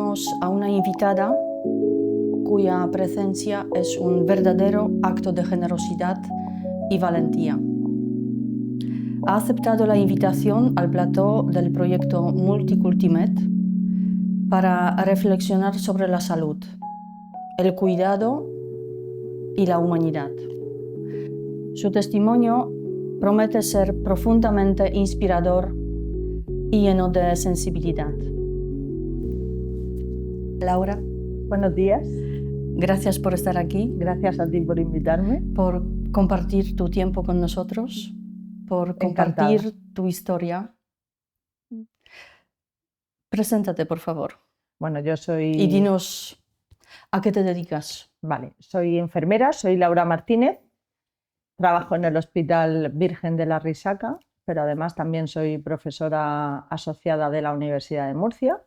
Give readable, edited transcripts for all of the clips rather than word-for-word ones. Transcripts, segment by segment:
tenemos a una invitada cuya presencia es un verdadero acto de generosidad y valentía. Ha aceptado la invitación al plató del proyecto Multicultimed para reflexionar sobre la salud, el cuidado y la humanidad. Su testimonio promete ser profundamente inspirador y lleno de sensibilidad. Laura, buenos días. Gracias por estar aquí. Gracias a ti por invitarme. Por compartir tu tiempo con nosotros, por Encantada. compartir tu historia. Preséntate, por favor. Bueno, yo soy... Y dinos a qué te dedicas. Vale, soy enfermera, soy Laura Martínez. Trabajo en el Hospital Virgen de la Risaca, pero además también soy profesora asociada de la Universidad de Murcia.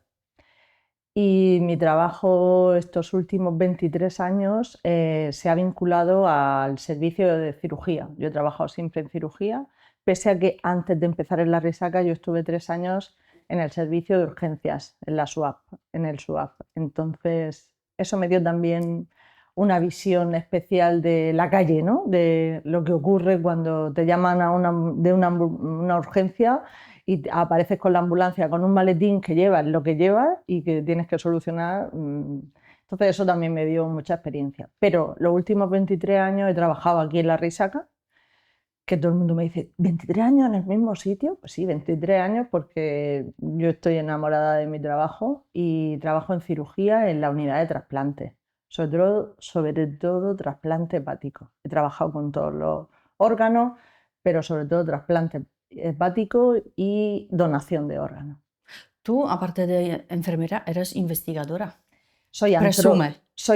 Y mi trabajo estos últimos 23 años se ha vinculado al servicio de cirugía. Yo he trabajado siempre en cirugía, pese a que antes de empezar en la Risaca yo estuve 3 años en el servicio de urgencias, en la SUAP, en el SUAP. Entonces, eso me dio también una visión especial de la calle, ¿no? De lo que ocurre cuando te llaman de una urgencia y apareces con la ambulancia con un maletín que llevas lo que llevas y que tienes que solucionar. Entonces eso también me dio mucha experiencia. Pero los últimos 23 años he trabajado aquí en la Risaca, que todo el mundo me dice, ¿23 años en el mismo sitio? Pues sí, 23 años porque yo estoy enamorada de mi trabajo y trabajo en cirugía en la unidad de trasplante, sobre todo trasplante hepático. He trabajado con todos los órganos, pero sobre todo trasplante hepático y donación de órganos. Tú, aparte de enfermera, eres investigadora. Soy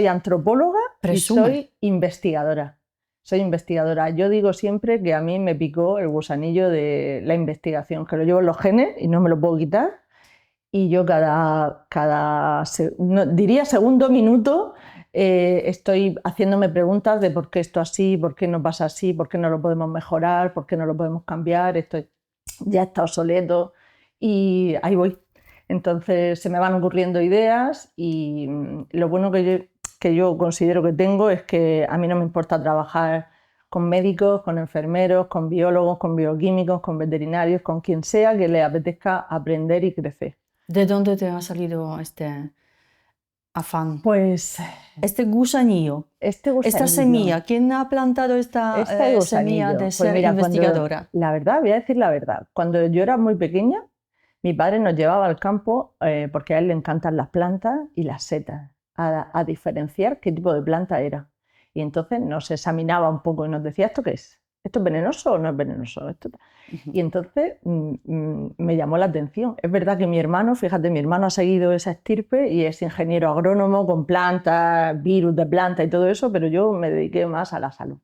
antropóloga. Presume. Y soy investigadora. Soy investigadora. Yo digo siempre que a mí me picó el gusanillo de la investigación, que lo llevo en los genes y no me lo puedo quitar. Y yo diría segundo minuto, estoy haciéndome preguntas de por qué esto así, por qué no pasa así, por qué no lo podemos mejorar, por qué no lo podemos cambiar, esto ya está obsoleto y ahí voy. Entonces se me van ocurriendo ideas y lo bueno que yo considero que tengo es que a mí no me importa trabajar con médicos, con enfermeros, con biólogos, con bioquímicos, con veterinarios, con quien sea que le apetezca aprender y crecer. ¿De dónde te ha salido este afán? Pues este gusanillo, esta semilla. ¿Quién ha plantado esta semilla de ser pues mira, investigadora? La verdad, voy a decir la verdad. Cuando yo era muy pequeña, mi padre nos llevaba al campo porque a él le encantan las plantas y las setas, a diferenciar qué tipo de planta era. Y entonces nos examinaba un poco y nos decía, ¿esto qué es? ¿Esto es venenoso o no es venenoso? Y entonces me llamó la atención. Es verdad que mi hermano ha seguido esa estirpe y es ingeniero agrónomo con plantas, virus de planta y todo eso, pero yo me dediqué más a la salud.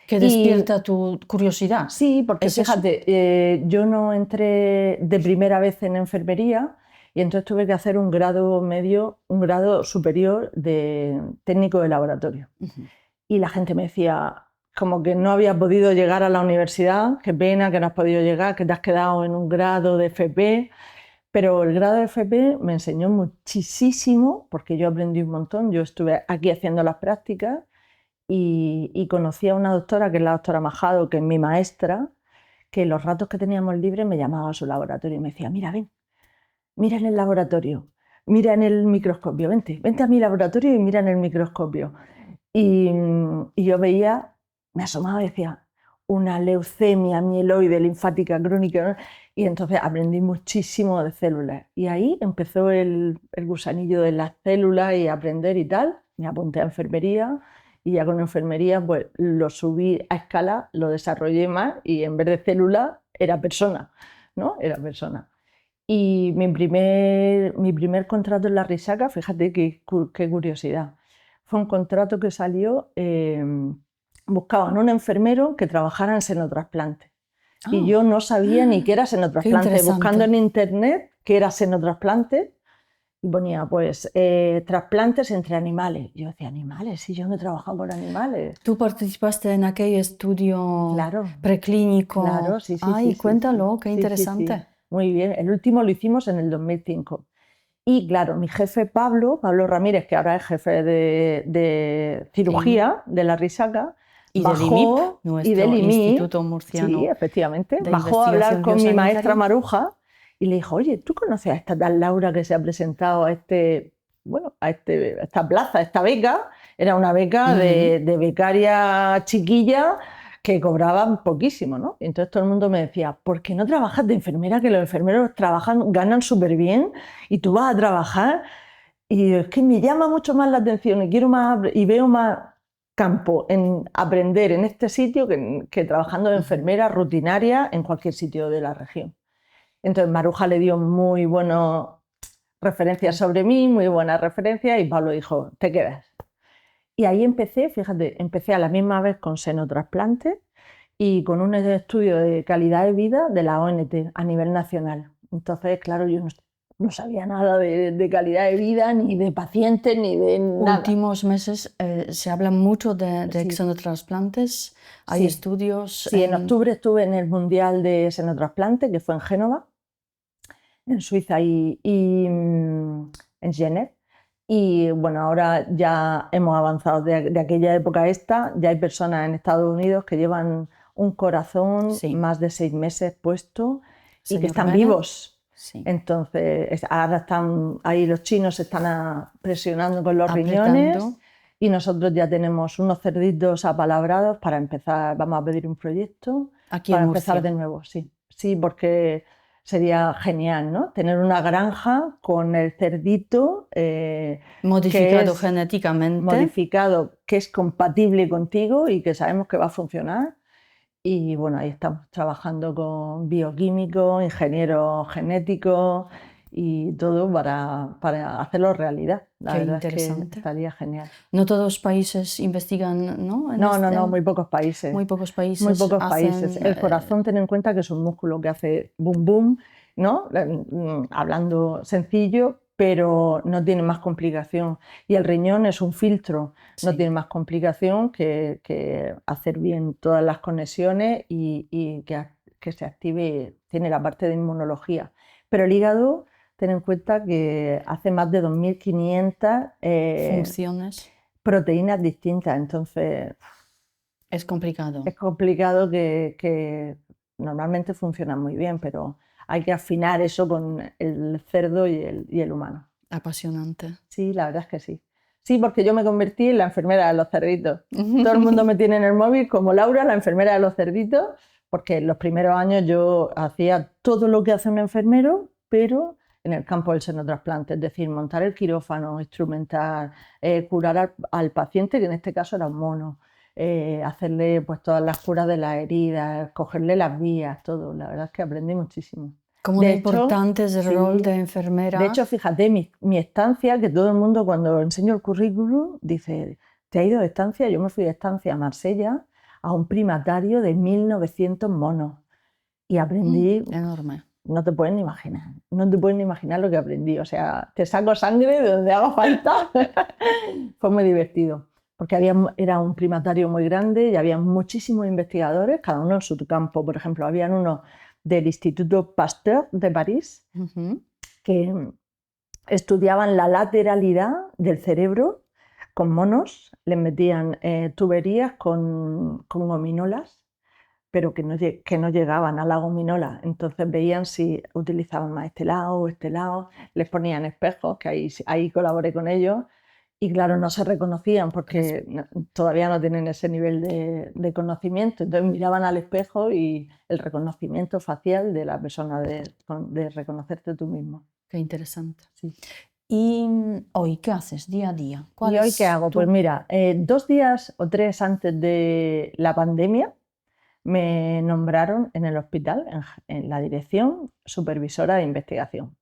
¿Que despierta tu curiosidad? Sí, porque fíjate, yo no entré de primera vez en enfermería y entonces tuve que hacer un grado superior de técnico de laboratorio. Y la gente me decía, como que no había podido llegar a la universidad, qué pena que no has podido llegar, que te has quedado en un grado de FP, pero el grado de FP me enseñó muchísimo porque yo aprendí un montón. Yo estuve aquí haciendo las prácticas y conocí a una doctora, que es la doctora Majado, que es mi maestra, que los ratos que teníamos libres me llamaba a su laboratorio y me decía, mira, ven, mira en el laboratorio, mira en el microscopio, vente a mi laboratorio y mira en el microscopio. Y yo veía, me asomaba y decía, una leucemia mieloide linfática crónica, ¿no? Y entonces aprendí muchísimo de células. Y ahí empezó el gusanillo de las células y aprender y tal. Me apunté a enfermería y ya con enfermería pues lo subí a escala, lo desarrollé más y en vez de célula era persona, ¿no? Era persona. Y mi primer contrato en la Risaca, fíjate qué curiosidad. Fue un contrato que salió, buscaban un enfermero que trabajara en senotrasplante. Y yo no sabía ni qué era senotrasplante, buscando en internet qué era senotrasplante, y ponía pues trasplantes entre animales. Yo decía, ¿animales? Si yo no he trabajado con animales. ¿Tú participaste en aquel estudio preclínico? Claro, sí. Ay, cuéntalo, qué interesante. Sí. Muy bien, el último lo hicimos en el 2005. Y claro, mi jefe Pablo Ramírez, que ahora es jefe de cirugía de la Risaca, Y del bajó, IMIP, y del nuestro IMIP, Instituto Murciano sí, efectivamente, de bajó a hablar Investigación con mi maestra Biosanitaria. Maruja y le dijo, oye, ¿tú conoces a esta tal Laura que se ha presentado a esta plaza, a esta beca? Era una beca de becaria chiquilla que cobraban poquísimo, ¿no? Y entonces todo el mundo me decía, ¿por qué no trabajas de enfermera? Que los enfermeros ganan súper bien y tú vas a trabajar. Y es que me llama mucho más la atención y quiero más y veo más campo en aprender en este sitio que trabajando de enfermera rutinaria en cualquier sitio de la región. Entonces Maruja le dio muy buenas referencias sobre mí, muy buenas referencias, y Pablo dijo, te quedas. Y ahí empecé, fíjate, empecé a la misma vez con senotrasplante y con un estudio de calidad de vida de la ONT a nivel nacional. Entonces, claro, yo no sabía nada de calidad de vida, ni de pacientes, ni de nada. Últimos meses se habla mucho de Sí. xenotrasplantes. Hay Sí. estudios. Sí, en octubre estuve en el Mundial de Senotrasplante, que fue en Génova, en Suiza, y en Genève. Y bueno, ahora ya hemos avanzado de aquella época a esta. Ya hay personas en Estados Unidos que llevan un corazón Sí. más de 6 meses puesto y Señor que están Bennett. vivos. Sí. Entonces, ahora están ahí los chinos, están presionando con los Apretando. riñones, y nosotros ya tenemos unos cerditos apalabrados para empezar. Vamos a pedir un proyecto Aquí para en empezar Murcia. de nuevo. Sí, sí, porque sería genial, ¿no? Tener una granja con el cerdito Modificado que es genéticamente. modificado, que es compatible contigo y que sabemos que va a funcionar. Y bueno, ahí estamos trabajando con bioquímicos, ingenieros genéticos y todo para hacerlo realidad. La Qué verdad es interesante. que estaría genial. No todos los países investigan, ¿no? No, muy pocos países. Muy pocos países. Muy pocos hacen, países. El corazón, ten en cuenta que es un músculo que hace boom boom, ¿no? Hablando sencillo, pero no tiene más complicación. Y el riñón es un filtro, no Sí. tiene más complicación que hacer bien todas las conexiones y que se active, tiene la parte de inmunología. Pero el hígado, ten en cuenta que hace más de 2.500 funciones. proteínas distintas, entonces Es complicado. es complicado que normalmente funciona muy bien, pero hay que afinar eso con el cerdo y el humano. Apasionante. Sí, la verdad es que sí. Sí, porque yo me convertí en la enfermera de los cerditos. Todo el mundo me tiene en el móvil como Laura, la enfermera de los cerditos, porque en los primeros años yo hacía todo lo que hace un enfermero, pero en el campo del senotrasplante, es decir, montar el quirófano, instrumentar, curar al paciente, que en este caso era un mono, hacerle pues todas las curas de las heridas, cogerle las vías, todo. La verdad es que aprendí muchísimo. Como de importante es el rol de enfermera. De hecho, fíjate, mi estancia, que todo el mundo cuando enseño el currículum dice, ¿te has ido de estancia? Yo me fui de estancia a Marsella a un primatario de 1.900 monos y aprendí. Enorme. No te puedes ni imaginar, no te puedes ni imaginar lo que aprendí. O sea, te saco sangre de donde haga falta. Fue muy divertido, porque era un primatario muy grande y había muchísimos investigadores, cada uno en su campo. Por ejemplo, habían unos del Instituto Pasteur de París que estudiaban la lateralidad del cerebro con monos, les metían tuberías con gominolas, pero que no llegaban a la gominola. Entonces veían si utilizaban más este lado o este lado, les ponían espejos, que ahí colaboré con ellos, y claro, no se reconocían porque todavía no tienen ese nivel de conocimiento. Entonces miraban al espejo y el reconocimiento facial de la persona, de reconocerte tú mismo. Qué interesante. Sí. ¿Y hoy qué haces día a día? ¿Y hoy qué hago? Pues mira, 2 días o 3 antes de la pandemia me nombraron en el hospital, en la dirección supervisora de investigación.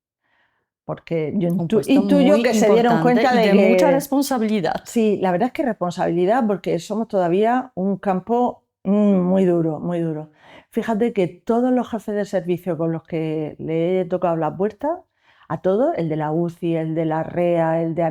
Porque yo intuyo que se dieron cuenta de que mucha responsabilidad. Sí, la verdad es que responsabilidad, porque somos todavía un campo muy duro, muy duro. Fíjate que todos los jefes de servicio con los que le he tocado la puerta, a todos, el de la UCI, el de la REA, el de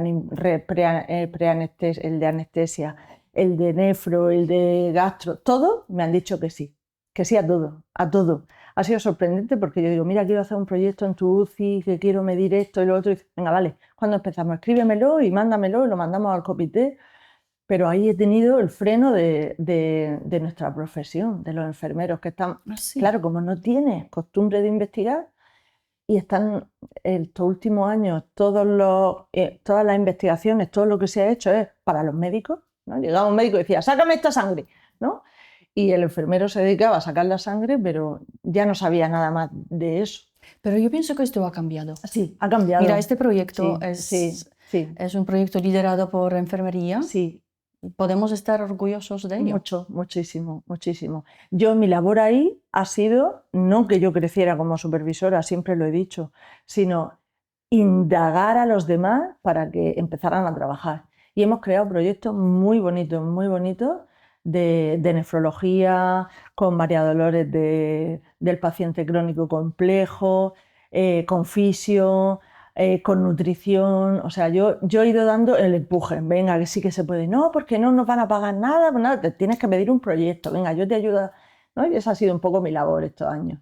el de anestesia, el de nefro, el de gastro, todos me han dicho que sí, que sí a todo, a todo. Ha sido sorprendente porque yo digo, mira, quiero hacer un proyecto en tu UCI, que quiero medir esto y lo otro. Y dice, venga, vale, ¿cuándo empezamos? Escríbemelo y mándamelo y lo mandamos al comité. Pero ahí he tenido el freno de nuestra profesión, de los enfermeros que están, Sí. claro, como no tienes costumbre de investigar y están estos últimos años, todas las investigaciones, todo lo que se ha hecho es para los médicos, ¿no? Llegaba un médico y decía, sácame esta sangre, ¿no? Y el enfermero se dedicaba a sacar la sangre, pero ya no sabía nada más de eso. Pero yo pienso que esto ha cambiado. Sí, ha cambiado. Mira, este proyecto Sí, es un proyecto liderado por enfermería. Sí. ¿Podemos estar orgullosos de ello? Mucho, muchísimo, muchísimo. Mi labor ahí ha sido, no que yo creciera como supervisora, siempre lo he dicho, sino indagar a los demás para que empezaran a trabajar. Y hemos creado proyectos muy bonitos de nefrología, con María Dolores del paciente crónico complejo, con fisio, con nutrición. O sea, yo he ido dando el empuje. Venga, que sí que se puede. No, porque no nos van a pagar nada, pues nada, te tienes que pedir un proyecto. Venga, yo te ayudo, ¿no? Y esa ha sido un poco mi labor estos años,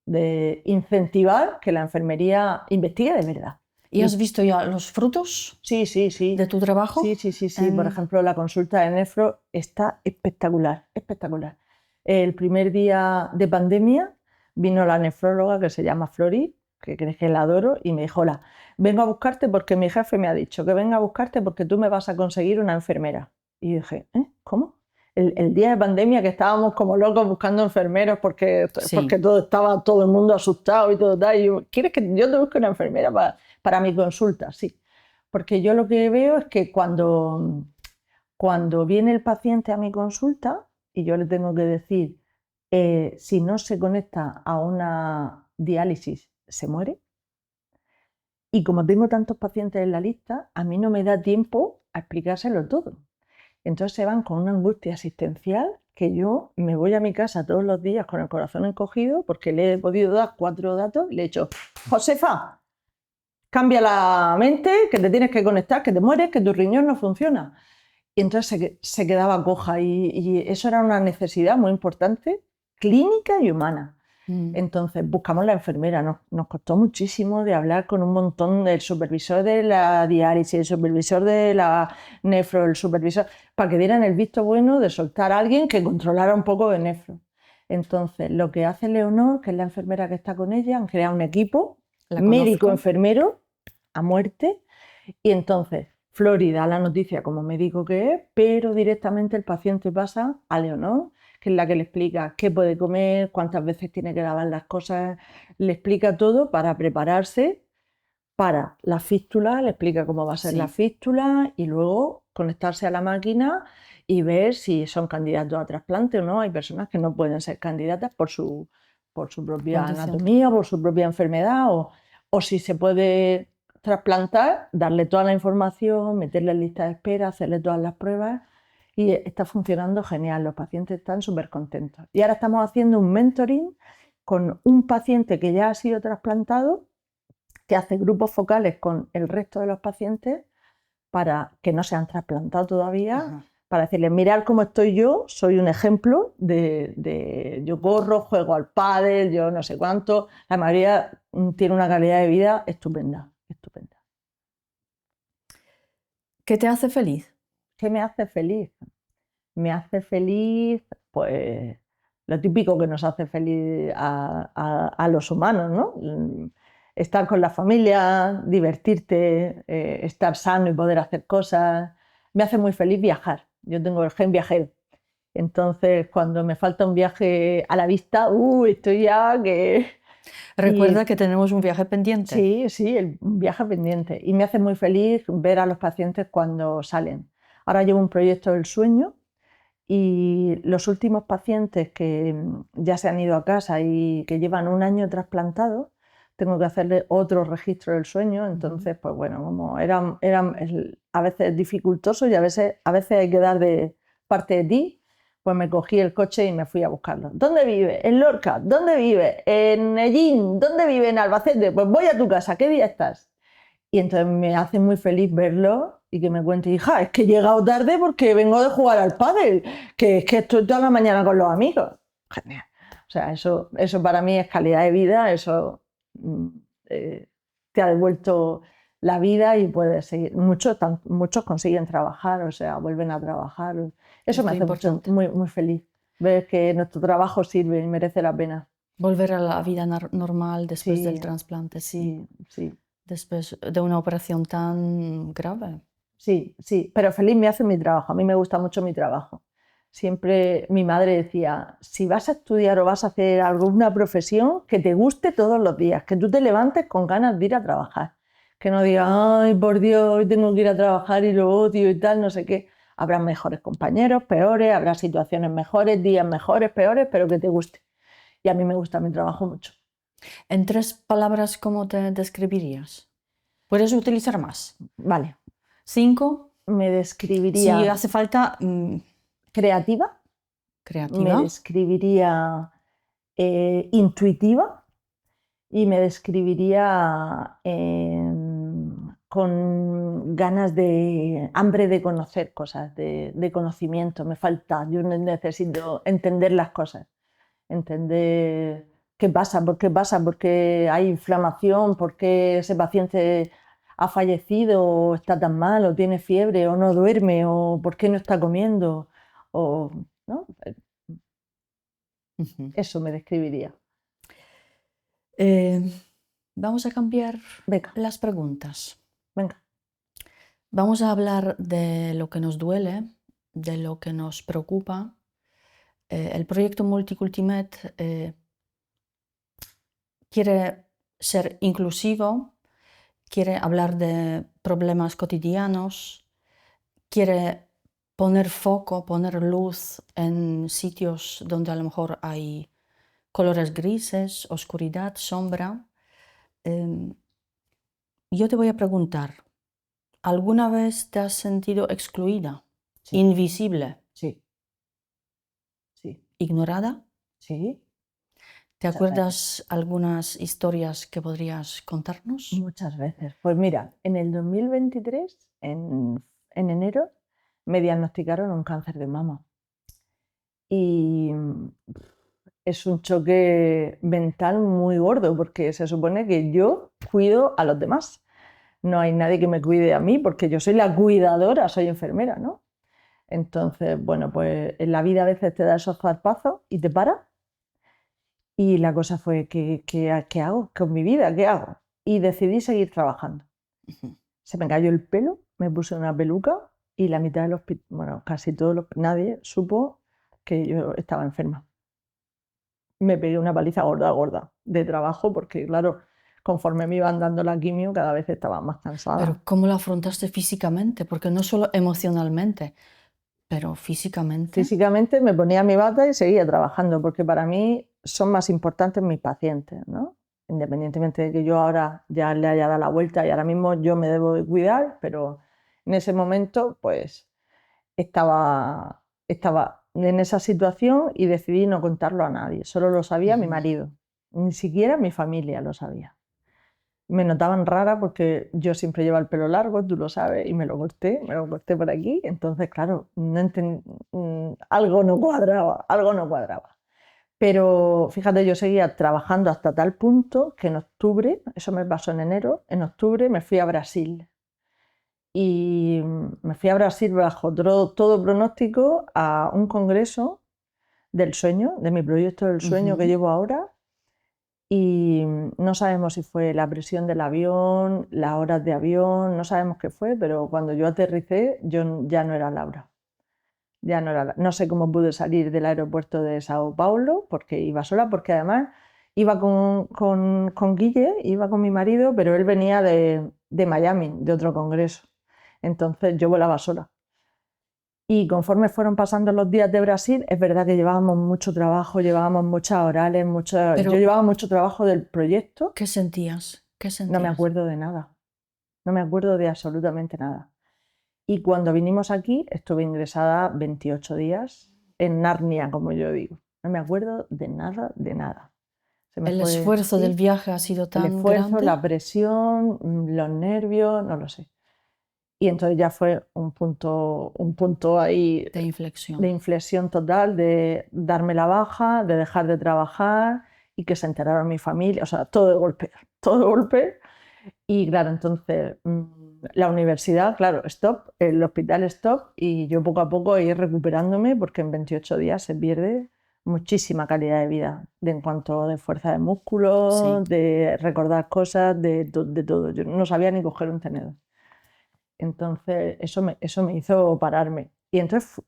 de incentivar que la enfermería investigue de verdad. ¿Y has visto ya los frutos Sí. de tu trabajo? Sí. Por ejemplo, la consulta de nefro está espectacular, espectacular. El primer día de pandemia vino la nefróloga que se llama Flori, que crees que la adoro, y me dijo, hola, vengo a buscarte porque mi jefe me ha dicho que venga a buscarte porque tú me vas a conseguir una enfermera. Y dije, ¿cómo? El día de pandemia que estábamos como locos buscando enfermeros porque estaba todo el mundo asustado y todo tal. Y yo, ¿quieres que yo te busque una enfermera para mi consulta? Sí. Porque yo lo que veo es que cuando viene el paciente a mi consulta y yo le tengo que decir, si no se conecta a una diálisis, se muere. Y como tengo tantos pacientes en la lista, a mí no me da tiempo a explicárselo todo. Entonces se van con una angustia asistencial que yo me voy a mi casa todos los días con el corazón encogido porque le he podido dar 4 datos y le he dicho, Josefa, cambia la mente, que te tienes que conectar, que te mueres, que tu riñón no funciona. Y entonces se quedaba coja y eso era una necesidad muy importante, clínica y humana. Entonces buscamos la enfermera, nos costó muchísimo de hablar con un montón del supervisor de la diálisis, el supervisor de la nefro, el supervisor, para que dieran el visto bueno de soltar a alguien que controlara un poco de nefro. Entonces lo que hace Leonor, que es la enfermera que está con ella, han creado un equipo médico-enfermero a muerte y entonces Flori da la noticia como médico que es, pero directamente el paciente pasa a Leonor, que es la que le explica qué puede comer, cuántas veces tiene que lavar las cosas, le explica todo para prepararse para la fístula, le explica cómo va a ser la fístula y luego conectarse a la máquina y ver si son candidatos a trasplante o no. Hay personas que no pueden ser candidatas por su propia anatomía, por su propia enfermedad o si se puede trasplantar, darle toda la información, meterle en lista de espera, hacerle todas las pruebas y está funcionando genial, los pacientes están súper contentos. Y ahora estamos haciendo un mentoring con un paciente que ya ha sido trasplantado, que hace grupos focales con el resto de los pacientes para que no se han trasplantado todavía, para decirles, mirad cómo estoy yo, soy un ejemplo yo corro, juego al pádel, yo no sé cuánto, la mayoría tiene una calidad de vida estupenda. ¿Qué te hace feliz? ¿Qué me hace feliz? Me hace feliz, pues, lo típico que nos hace feliz a los humanos, ¿no? Estar con la familia, divertirte, estar sano y poder hacer cosas. Me hace muy feliz viajar. Yo tengo el gen viajero. Entonces, cuando me falta un viaje a la vista, estoy ya que... Recuerda que tenemos un viaje pendiente. Sí, un viaje pendiente. Y me hace muy feliz ver a los pacientes cuando salen. Ahora llevo un proyecto del sueño y los últimos pacientes que ya se han ido a casa y que llevan un año trasplantados, tengo que hacerle otro registro del sueño. Entonces, pues bueno, como eran a veces dificultosos y a veces hay que dar de parte de ti, pues me cogí el coche y me fui a buscarlo. ¿Dónde vive? En Lorca. ¿Dónde vive? En Ellín. ¿Dónde vive? En Albacete. Pues voy a tu casa. ¿Qué día estás? Y entonces me hace muy feliz verlo y que me cuente, hija, es que he llegado tarde porque vengo de jugar al pádel, que es que estoy toda la mañana con los amigos. Genial. O sea, eso para mí es calidad de vida, eso te ha devuelto la vida y puedes seguir. Muchos consiguen trabajar, o sea, vuelven a trabajar. Eso me Esto es hace mucho, importante. muy, muy feliz, ver que nuestro trabajo sirve y merece la pena. Volver a la vida normal después del Sí, trasplante, sí. sí, sí, Después de una operación tan grave. sí, sí, pero feliz me hace mi trabajo, a mí me gusta mucho mi trabajo. Siempre mi madre decía, si vas a estudiar o vas a hacer alguna profesión, que te guste todos los días, que tú te levantes con ganas de ir a trabajar, que no digas, ay, por Dios, hoy tengo que ir a trabajar y lo odio y tal, no sé qué. Habrá mejores compañeros, peores, habrá situaciones mejores, días mejores, peores, pero que te guste. Y a mí me gusta mi trabajo mucho. En 3 palabras, ¿cómo te describirías? Puedes utilizar más. Vale, 5, me si describiría hace falta, creativa, me creativa. describiría intuitiva y me describiría con ganas de hambre de conocer cosas, de conocimiento. Me falta, yo necesito entender las cosas, entender qué pasa, por qué hay inflamación, por qué ese paciente ha fallecido o está tan mal o tiene fiebre o no duerme o por qué no está comiendo o, ¿no? Ujú. Eso me describiría. Eh, Vamos a cambiar Venga, las preguntas. venga. Vamos a hablar de lo que nos duele, de lo que nos preocupa. El proyecto Multicultimed quiere ser inclusivo, quiere hablar de problemas cotidianos, quiere poner foco, poner luz en sitios donde a lo mejor hay colores grises, oscuridad, sombra. Yo te voy a preguntar, ¿alguna vez te has sentido excluida, Sí, invisible, sí, sí, ignorada? sí. ¿Te Muchas veces. acuerdas algunas historias que podrías contarnos? Muchas veces. Pues mira, en el 2023, en enero, me diagnosticaron un cáncer de mama. Y es un choque mental muy gordo porque se supone que yo cuido a los demás. No hay nadie que me cuide a mí porque yo soy la cuidadora, soy enfermera, ¿no? Entonces, bueno, pues en la vida a veces te da esos zarpazos y te para. Y la cosa fue, ¿qué hago con mi vida? ¿Qué hago? Y decidí seguir trabajando. Ujú. Se me cayó el pelo, me puse una peluca y la mitad del hospital, bueno, casi nadie supo que yo estaba enferma. Me pegué una paliza gorda, gorda de trabajo porque, claro, conforme me iban dando la quimio, cada vez estaba más Pero cansada. ¿cómo lo afrontaste físicamente? Porque no solo emocionalmente, pero físicamente. Físicamente me ponía mi bata y seguía trabajando porque para mí son más importantes mis pacientes, ¿no? Independientemente de que yo ahora ya le haya dado la vuelta y ahora mismo yo me debo de cuidar, pero en ese momento pues estaba en esa situación y decidí no contarlo a nadie. Solo lo sabía mi Ujú. marido, ni siquiera mi familia lo sabía. Me notaban rara porque yo siempre llevo el pelo largo, tú lo sabes, y me lo corté por aquí. Entonces, claro, algo no cuadraba, algo no cuadraba. Pero fíjate, yo seguía trabajando hasta tal punto que en octubre, eso me pasó en enero, en octubre me fui a Brasil. Y me fui a Brasil bajo todo pronóstico a un congreso del sueño, de mi proyecto del sueño que Ujú. llevo ahora. Y no sabemos si fue la presión del avión, las horas de avión, no sabemos qué fue, pero cuando yo aterricé, yo ya no era Laura. Ya no era, no sé cómo pude salir del aeropuerto de Sao Paulo, porque iba sola, porque además iba con Guille, iba con mi marido, pero él venía de Miami, de otro congreso. Entonces yo volaba sola. Y conforme fueron pasando los días de Brasil, es verdad que llevábamos mucho trabajo, llevábamos muchas orales, yo Pero, llevaba mucho trabajo del proyecto, ¿qué sentías? ¿Qué no me sentías? acuerdo de nada, no me acuerdo de absolutamente nada. Y cuando vinimos aquí, estuve ingresada 28 días en Narnia, como yo digo. No me acuerdo de nada, de nada. Se me ¿El fue, esfuerzo del sí, viaje ha sido el tan esfuerzo, grande? la presión, los nervios, no lo sé. Y entonces ya fue un punto ahí De inflexión. de inflexión total, de darme la baja, de dejar de trabajar y que se enterara mi familia, o sea, todo de golpe, todo de golpe. Y claro, entonces la universidad, claro, stop, el hospital stop, y yo poco a poco ir recuperándome porque en 28 días se pierde muchísima calidad de vida, en cuanto de fuerza de músculo, Sí. de recordar cosas, de todo. Yo no sabía ni coger un tenedor. Entonces eso me hizo pararme. Y entonces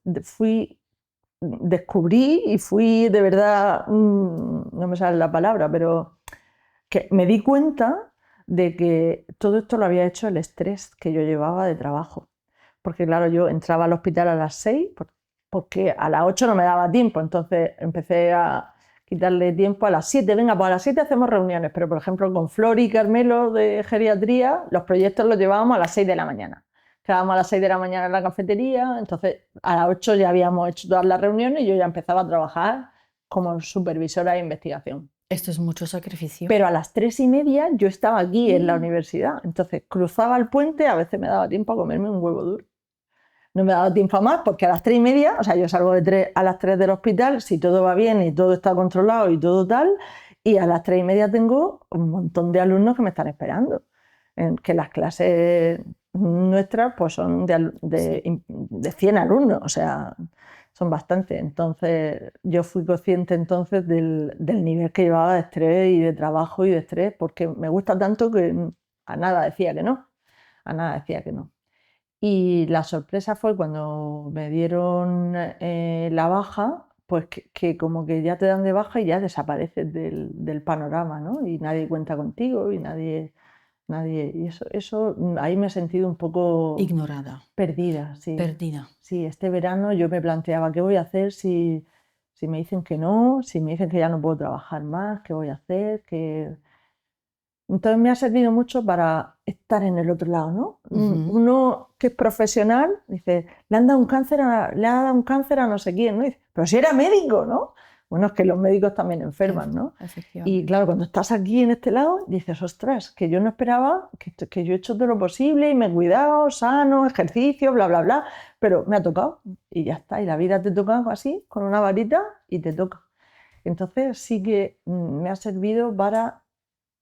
descubrí y fui de verdad, no me sale la palabra, pero que me di cuenta de que todo esto lo había hecho el estrés que yo llevaba de trabajo. Porque claro, yo entraba al hospital a las 6 porque a las 8 no me daba tiempo, entonces empecé a quitarle tiempo a las 7. Venga, pues a las 7 hacemos reuniones, pero por ejemplo con Flor y Carmelo de geriatría, los proyectos los llevábamos a las 6 de la mañana. Quedábamos a las 6 de la mañana en la cafetería, entonces a las 8 ya habíamos hecho todas las reuniones y yo ya empezaba a trabajar como supervisora de investigación. Esto es mucho sacrificio. Pero a las 3:30 yo estaba aquí en la universidad, entonces cruzaba el puente, a veces me daba tiempo a comerme un huevo duro. No me daba tiempo a más porque a las 3:30, o sea, yo salgo a las 3 del hospital, si todo va bien y todo está controlado y todo tal, y a las 3:30 tengo un montón de alumnos que me están esperando. Que las clases nuestras pues son de 100 alumnos, o sea, son bastantes. Entonces yo fui consciente entonces del nivel que llevaba de estrés y de trabajo y de estrés, porque me gusta tanto que a nada decía que no, a nada decía que no. Y la sorpresa fue cuando me dieron la baja, pues que como que ya te dan de baja y ya desapareces del panorama, ¿no? Y nadie cuenta contigo y nadie, y eso ahí me he sentido un poco Ignorada, perdida, sí. perdida. Sí, este verano yo me planteaba qué voy a hacer si me dicen que no, si me dicen que ya no puedo trabajar más, qué voy a hacer, entonces me ha servido mucho para estar en el otro lado, ¿no? Uno que es profesional dice, le ha dado un cáncer a no sé quién, ¿no? Dice, pero si era médico, ¿no? Bueno, es que los médicos también enferman, ¿no? Y claro, cuando estás aquí en este lado, dices, ostras, que yo no esperaba, que yo he hecho todo lo posible y me he cuidado, sano, ejercicio, bla, bla, bla, pero me ha tocado y ya está. Y la vida te toca así, con una varita y te toca. Entonces sí que me ha servido para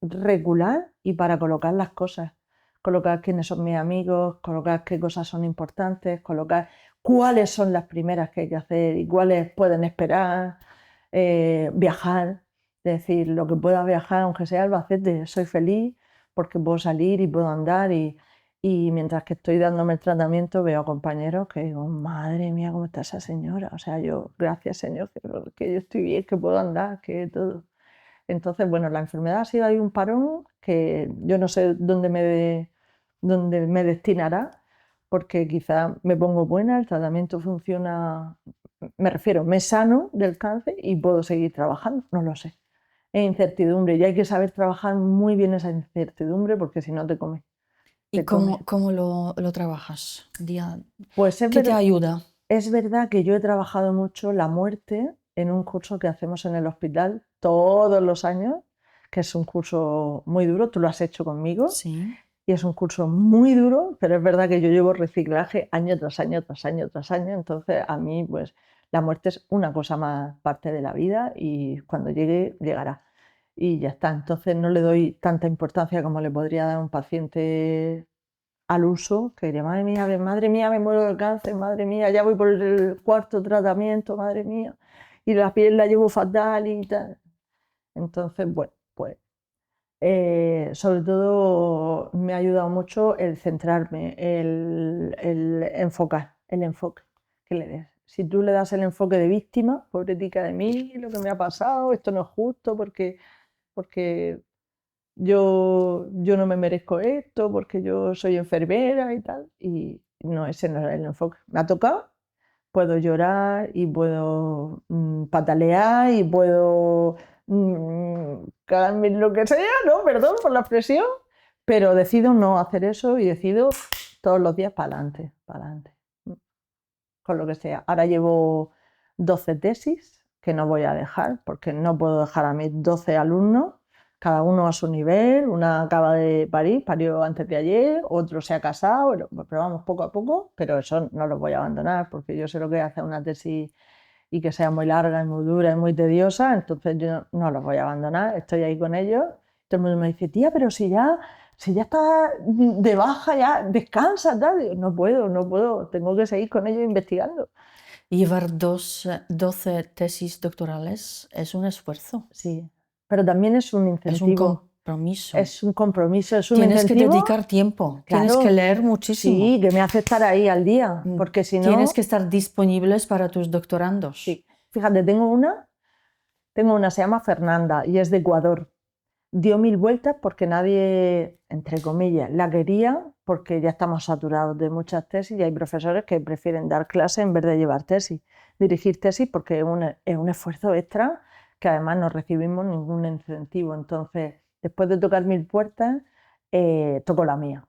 regular y para colocar las cosas. Colocar quiénes son mis amigos, colocar qué cosas son importantes, colocar cuáles son las primeras que hay que hacer y cuáles pueden esperar, viajar, es decir, lo que pueda viajar, aunque sea Albacete, soy feliz porque puedo salir y puedo andar y mientras que estoy dándome el tratamiento veo a compañeros que digo, madre mía, ¿cómo está esa señora? O sea, yo, gracias Señor, que yo estoy bien, que puedo andar, que todo. Entonces, bueno, la enfermedad ha sido ahí un parón que yo no sé dónde me destinará, porque quizá me pongo buena, el tratamiento funciona, me refiero, me sano del cáncer y puedo seguir trabajando, no lo sé. Es incertidumbre y hay que saber trabajar muy bien esa incertidumbre porque si no te come. ¿Y Te come. cómo lo trabajas? Pues ¿Qué te ayuda? es verdad que yo he trabajado mucho la muerte en un curso que hacemos en el hospital todos los años, que es un curso muy duro, tú lo has hecho conmigo, Sí. y es un curso muy duro, pero es verdad que yo llevo reciclaje año tras año, tras año, tras año, entonces a mí pues la muerte es una cosa más parte de la vida y cuando llegue, llegará. Y ya está, entonces no le doy tanta importancia como le podría dar a un paciente al uso, que diría, madre mía, me muero de cáncer, madre mía, ya voy por el cuarto tratamiento, madre mía, y la piel la llevo fatal y tal. Entonces, bueno, pues sobre todo me ha ayudado mucho el centrarme, el enfocar, el enfoque que le des. Si tú le das el enfoque de víctima, pobretica de mí, lo que me ha pasado, esto no es justo porque yo no me merezco esto porque yo soy enfermera y tal. Y no, ese no es el enfoque. Me ha tocado, puedo llorar y puedo patalear y puedo cagarme en lo que sea, ¿no? Perdón por la expresión, pero decido no hacer eso y decido todos los días para adelante, con lo que sea. Ahora llevo 12 tesis que no voy a dejar porque no puedo dejar a mis 12 alumnos cada uno a su nivel. Una acaba de parir, parió antes de ayer, otro se ha casado, pero vamos poco a poco, pero eso no lo voy a abandonar porque yo sé lo que es hacer una tesis y que sea muy larga y muy dura y muy tediosa, entonces yo no los voy a abandonar, estoy ahí con ellos. Todo el mundo me dice, tía, pero si ya estás de baja, ya descansa, tal. Digo, no puedo, tengo que seguir con ellos investigando. Llevar 12 tesis doctorales es un esfuerzo. Sí, pero también es un incentivo. Es un compromiso. Es un compromiso, es un Tienes incentivo. que dedicar tiempo, tienes Claro, que leer muchísimo. Sí, que me hace estar ahí al día, porque si no... Tienes que estar disponibles para tus doctorandos. Sí, fíjate, tengo una, se llama Fernanda y es de Ecuador. Dio 1000 vueltas porque nadie, entre comillas, la quería, porque ya estamos saturados de muchas tesis y hay profesores que prefieren dar clase en vez de llevar tesis, dirigir tesis, porque es un esfuerzo extra que además no recibimos ningún incentivo. Entonces, después de tocar 1000 puertas, tocó la mía.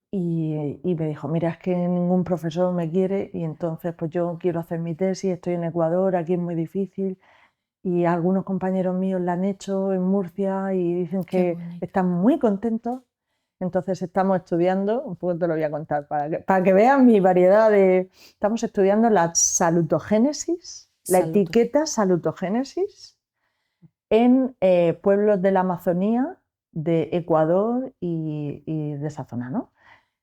Y me dijo, mira, es que ningún profesor me quiere y entonces pues yo quiero hacer mi tesis, estoy en Ecuador, aquí es muy difícil. Y algunos compañeros míos la han hecho en Murcia y dicen que están muy contentos. Entonces estamos estudiando, un poco te lo voy a contar para que vean mi variedad de... Estamos estudiando la salutogénesis, la etiqueta salutogénesis en pueblos de la Amazonía, de Ecuador y de esa zona, ¿no?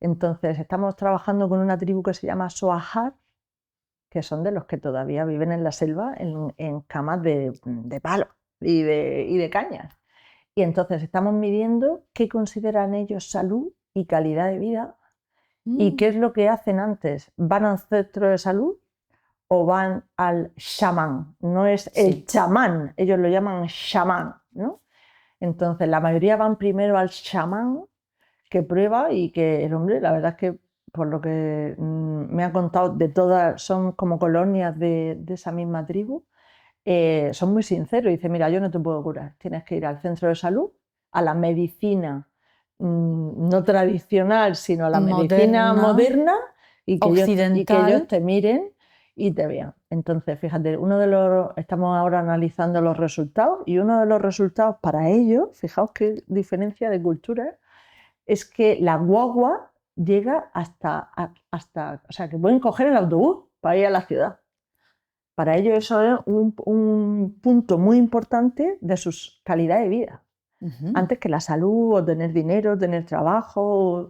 Entonces estamos trabajando con una tribu que se llama Soajar, que son de los que todavía viven en la selva en camas de palo y de cañas. Y entonces estamos midiendo qué consideran ellos salud y calidad de vida y qué es lo que hacen antes. ¿Van al centro de salud o van al chamán? No es el chamán, ellos lo llaman chamán, ¿no? Entonces la mayoría van primero al chamán, que prueba y que el hombre, la verdad es que por lo que me ha contado, de todas, son como colonias de esa misma tribu, son muy sinceros. Dice, mira, yo no te puedo curar, tienes que ir al centro de salud, a la medicina no tradicional, sino a la medicina moderna y que ellos te miren y te vean. Entonces, fíjate, estamos ahora analizando los resultados y uno de los resultados para ellos, fijaos qué diferencia de cultura, es que la guagua llega hasta, o sea, que pueden coger el autobús para ir a la ciudad. Para ellos eso es un punto muy importante de su calidad de vida. Antes que la salud, o tener dinero, tener trabajo,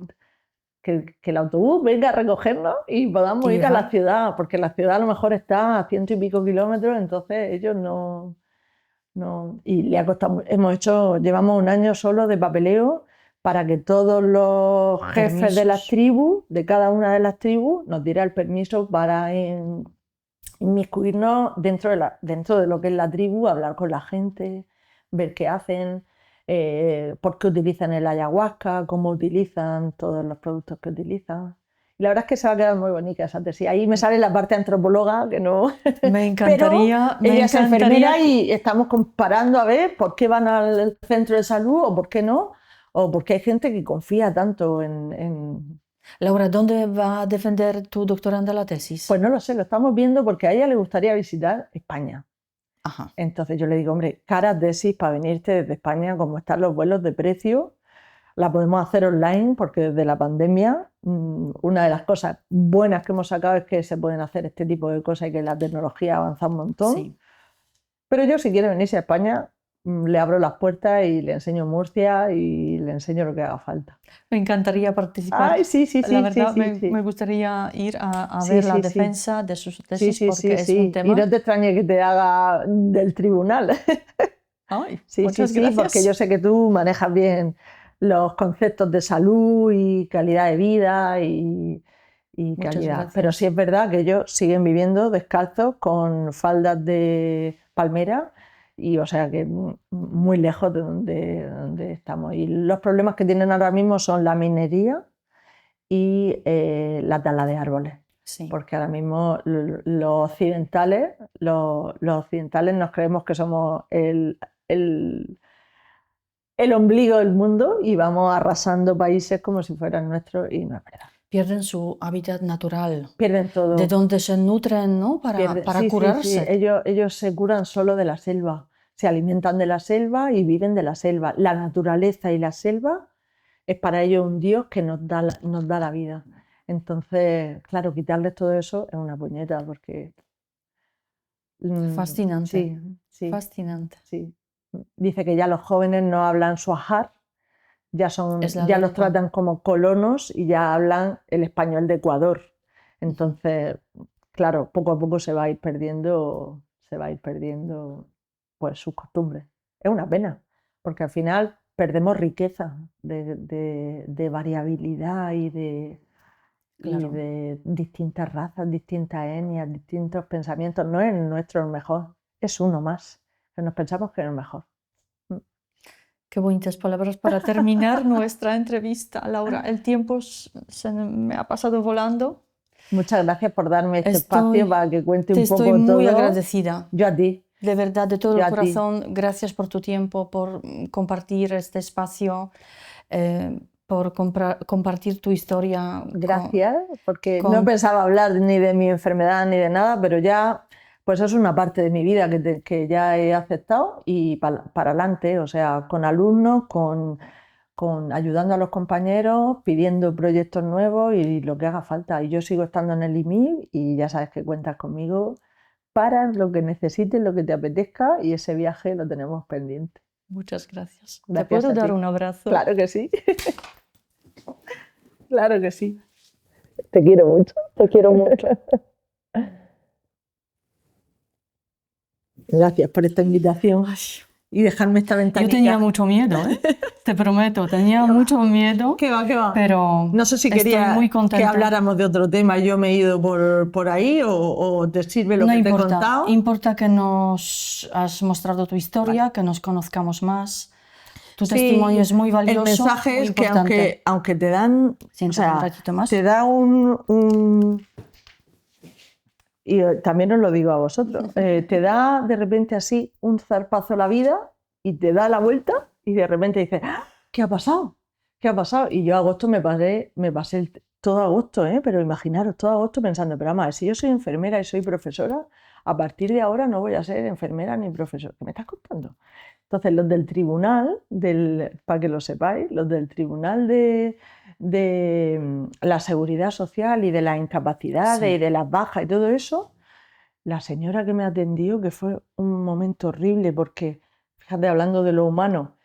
que el autobús venga a recogernos y podamos ir a la ciudad, porque la ciudad a lo mejor está a 100 y pico kilómetros, entonces ellos no y le ha costado, llevamos un año solo de papeleo para que todos los jefes de las tribus, de cada una de las tribus, nos diera el permiso para inmiscuirnos dentro de lo que es la tribu, hablar con la gente, ver qué hacen, por qué utilizan el ayahuasca, cómo utilizan todos los productos que utilizan. Y la verdad es que se va a quedar muy bonita esa tesis. Ahí me sale la parte antropóloga, que no... Me encantaría... Pero ella es enfermera y estamos comparando a ver por qué van al centro de salud o por qué no, o por qué hay gente que confía tanto en... Laura, ¿dónde va a defender tu doctoranda la tesis? Pues no lo sé, lo estamos viendo porque a ella le gustaría visitar España. Ajá. Entonces yo le digo, hombre, cara tesis para venirte desde España, como están los vuelos de precio, la podemos hacer online porque desde la pandemia una de las cosas buenas que hemos sacado es que se pueden hacer este tipo de cosas y que la tecnología avanza un montón. Sí. Pero yo si quiere venirse a España le abro las puertas y le enseño Murcia y le enseño lo que haga falta. Me encantaría participar. Ay, sí, la verdad me gustaría ir a ver la defensa de sus tesis porque es un tema... Y no te extrañe que te haga del tribunal. Ay, muchas gracias. Porque yo sé que tú manejas bien los conceptos de salud y calidad de vida y calidad. Pero sí es verdad que ellos siguen viviendo descalzos con faldas de palmera y o sea que muy lejos de donde estamos. Y los problemas que tienen ahora mismo son la minería y la tala de árboles. Sí. Porque ahora mismo los occidentales nos creemos que somos el ombligo del mundo y vamos arrasando países como si fueran nuestros y no es verdad. Pierden su hábitat natural. Pierden todo. De donde se nutren, ¿no? Para curarse. Sí. Ellos se curan solo de la selva. se alimentan de la selva y viven de la selva. La naturaleza y la selva es para ellos un Dios que nos da la vida. Entonces, claro, quitarles todo eso es una puñeta porque... Fascinante, sí, fascinante. sí. Dice que ya los jóvenes no hablan suajar, ya los tratan como colonos y ya hablan el español de Ecuador. Entonces, claro, poco a poco se va a ir perdiendo pues sus costumbres. Es una pena, porque al final perdemos riqueza de variabilidad y de distintas razas, distintas etnias, distintos pensamientos. No es nuestro el mejor, es uno más, que nos pensamos que es el mejor. Qué bonitas palabras para terminar nuestra entrevista, Laura. El tiempo se me ha pasado volando. Muchas gracias por darme este espacio para que cuente un poco todo. Te estoy muy agradecida. Yo a ti. De verdad, de todo el corazón, gracias por tu tiempo, por compartir este espacio, por compartir tu historia. Gracias, porque no pensaba hablar ni de mi enfermedad ni de nada, pero ya pues es una parte de mi vida que ya he aceptado y para adelante, o sea, con alumnos, ayudando a los compañeros, pidiendo proyectos nuevos y lo que haga falta. Y yo sigo estando en el IMIB y ya sabes que cuentas conmigo para lo que necesites, lo que te apetezca y ese viaje lo tenemos pendiente. Muchas gracias. Gracias. ¿Te puedo dar un abrazo? Claro que sí. Claro que sí. Te quiero mucho. Te quiero mucho. Gracias por esta invitación y dejarme esta ventanita. Yo tenía mucho miedo, te prometo, tenía mucho miedo. ¿Qué va? Pero no sé si quería que habláramos de otro tema. Yo me he ido por ahí o te sirve lo que te he contado. No importa que nos has mostrado tu historia, que nos conozcamos más. Tu testimonio es muy valioso. El mensaje es que aunque te dan, te da y también os lo digo a vosotros, te da de repente así un zarpazo la vida y te da la vuelta y de repente dices, ¿qué ha pasado? ¿Qué ha pasado? Y yo agosto me pasé todo agosto, pero imaginaros, todo agosto pensando, pero vamos a ver, si yo soy enfermera y soy profesora, a partir de ahora no voy a ser enfermera ni profesora. ¿Qué me estás contando? Entonces, los del tribunal, para que lo sepáis, los del tribunal de la seguridad social y de las incapacidades y de las bajas y todo eso, la señora que me atendió, que fue un momento horrible porque, fíjate, hablando de lo humano,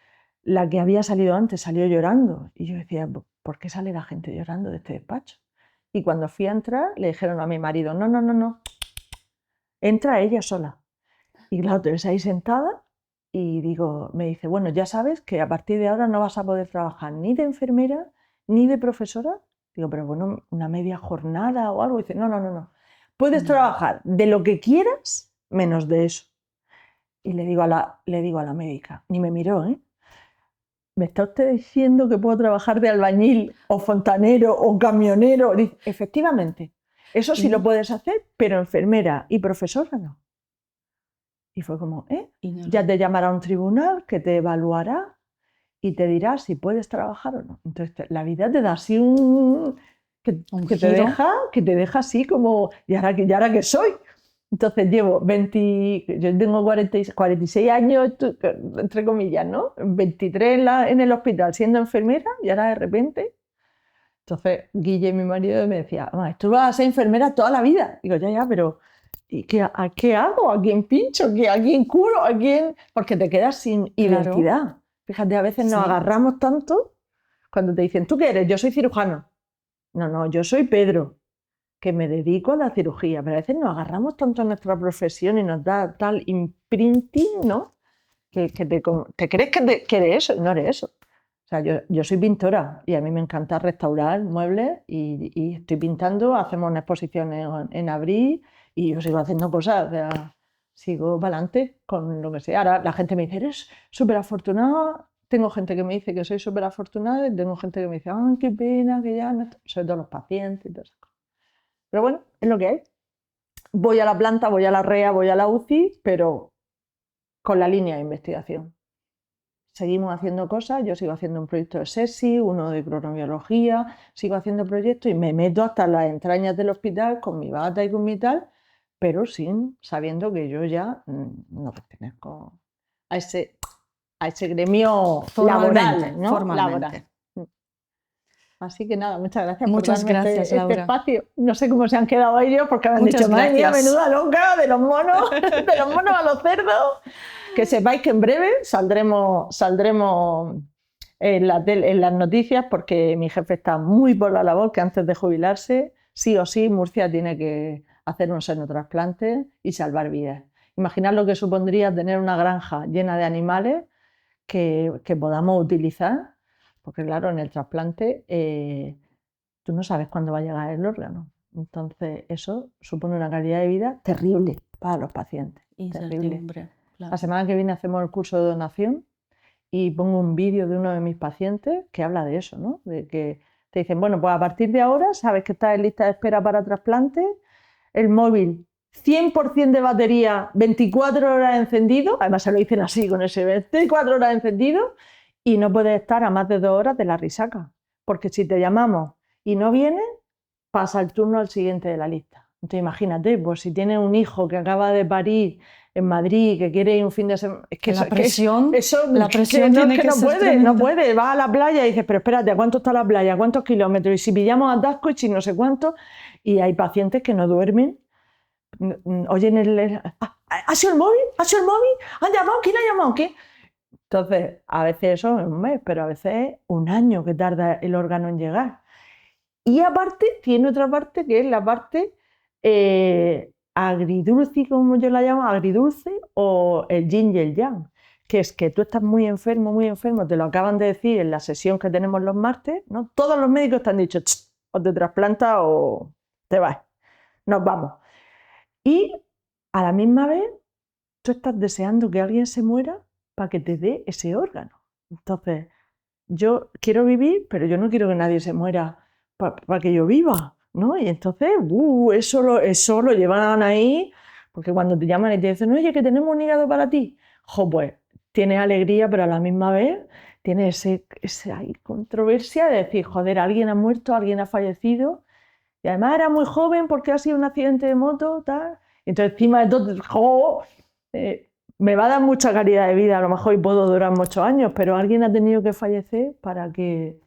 la que había salido antes salió llorando y yo decía, ¿por qué sale la gente llorando de este despacho? Y cuando fui a entrar le dijeron a mi marido, no, entra ella sola. Y claro, te ves ahí sentada y me dice, bueno, ya sabes que a partir de ahora no vas a poder trabajar ni de enfermera ni de profesora. Digo, pero bueno, una media jornada o algo. Dice, no. Puedes trabajar de lo que quieras menos de eso. Y le digo a la médica, ni me miró, ¿me está usted diciendo que puedo trabajar de albañil o fontanero o camionero? Dice, efectivamente, eso sí lo puedes hacer, pero enfermera y profesora no. Y fue como, ya te llamará un tribunal que te evaluará y te dirá si puedes trabajar o no. Entonces la vida te da así que te deja así como, ¿y ahora qué soy? Entonces yo tengo 46 años, entre comillas, ¿no? 23 en el hospital siendo enfermera y ahora de repente... Entonces Guille, mi marido, me decía, tú vas a ser enfermera toda la vida. Digo, ya, pero... ¿Y qué hago? ¿A quién pincho? ¿A quién curo? ¿A quién? Porque te quedas sin identidad. Fíjate, a veces nos agarramos tanto cuando te dicen, ¿tú qué eres? Yo soy cirujano. No, yo soy Pedro, que me dedico a la cirugía. Pero a veces nos agarramos tanto a nuestra profesión y nos da tal imprinting, ¿no? Que te crees que eres eso y no eres eso. O sea, yo soy pintora y a mí me encanta restaurar muebles y estoy pintando, hacemos una exposición en abril y yo sigo haciendo cosas, o sea, sigo para adelante con lo que sea. Ahora la gente me dice, eres súper afortunada. Tengo gente que me dice que soy súper afortunada y tengo gente que me dice, ay, qué pena, que ya no... Sobre todo los pacientes y todas esas cosas. Pero bueno, es lo que hay. Voy a la planta, voy a la REA, voy a la UCI, pero con la línea de investigación. Seguimos haciendo cosas, yo sigo haciendo un proyecto de SESI, uno de cronobiología, sigo haciendo proyectos y me meto hasta las entrañas del hospital con mi bata y con mi tal, pero sabiendo que yo ya no pertenezco a ese gremio Formalmente, laboral, ¿no? formalmente. Laboral. Así que nada, muchas gracias Muchas por darme gracias, este Laura. espacio. No sé cómo se han quedado ellos porque me han Muchas dicho, madre mía, gracias. menuda loca de los monos, de los monos a los cerdos. Que sepáis que en breve saldremos en las noticias porque mi jefe está muy por la labor que antes de jubilarse, sí o sí, Murcia tiene que hacer un senotrasplante y salvar vidas. Imaginad lo que supondría tener una granja llena de animales que podamos utilizar, porque claro, en el trasplante tú no sabes cuándo va a llegar el órgano. Entonces eso supone una calidad de vida terrible para los pacientes. Terrible. Incertidumbre, claro. La semana que viene hacemos el curso de donación y pongo un vídeo de uno de mis pacientes que habla de eso, ¿no? De que te dicen, bueno, pues a partir de ahora sabes que estás en lista de espera para trasplante, el móvil 100% de batería, 24 horas encendido, además se lo dicen así con ese 24 horas encendido, y no puedes estar a más de 2 horas de la risaca, porque si te llamamos y no vienes, pasa el turno al siguiente de la lista. Entonces imagínate, pues si tienes un hijo que acaba de parir en Madrid, que quiere ir un fin de semana, es que La presión tiene que no ser puede, tremenda. no puede, va a la playa y dices, pero espérate, ¿a cuánto está la playa? ¿A cuántos kilómetros? Y si pillamos atasco y si no sé cuánto, y hay pacientes que no duermen, oyen ¿ha sido el móvil? ¿Ha sido el móvil? ¿Han llamado? ¿Quién ha llamado? ¿Qué? Entonces, a veces eso es un mes, pero a veces es un año que tarda el órgano en llegar. Y aparte, tiene otra parte que es la parte agridulce, como yo la llamo, agridulce o el yin y el yang, que es que tú estás muy enfermo, te lo acaban de decir en la sesión que tenemos los martes, ¿no? Todos los médicos te han dicho, o te trasplantas o te vas, nos vamos. Y a la misma vez, tú estás deseando que alguien se muera para que te dé ese órgano. Entonces, yo quiero vivir, pero yo no quiero que nadie se muera para que yo viva, ¿no? Y entonces, eso lo llevan ahí, porque cuando te llaman y te dicen, oye, que tenemos un hígado para ti, pues tienes alegría, pero a la misma vez tienes esa controversia de decir, joder, alguien ha muerto, alguien ha fallecido, y además era muy joven porque ha sido un accidente de moto, tal. Entonces, encima de todo, me va a dar mucha calidad de vida, a lo mejor y puedo durar muchos años, pero alguien ha tenido que fallecer para que...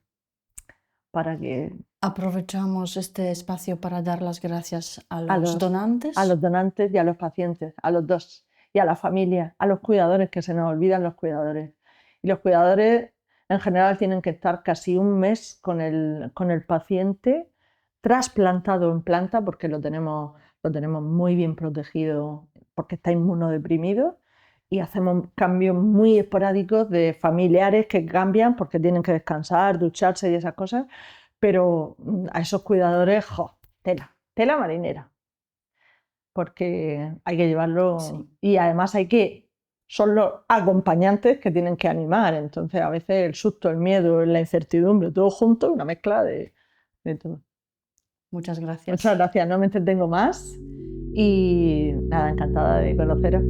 Aprovechamos este espacio para dar las gracias a los donantes. A los donantes y a los pacientes, a los dos. Y a la familia, a los cuidadores, que se nos olvidan los cuidadores. Y los cuidadores en general tienen que estar casi un mes con el paciente trasplantado en planta, porque lo tenemos muy bien protegido, porque está inmunodeprimido, y hacemos cambios muy esporádicos de familiares que cambian porque tienen que descansar, ducharse y esas cosas, pero a esos cuidadores, tela marinera, porque hay que llevarlo, sí. Y además son los acompañantes que tienen que animar, entonces a veces el susto, el miedo, la incertidumbre, todo junto, una mezcla de todo. Muchas gracias. Muchas gracias, no me entretengo más y nada, encantada de conoceros.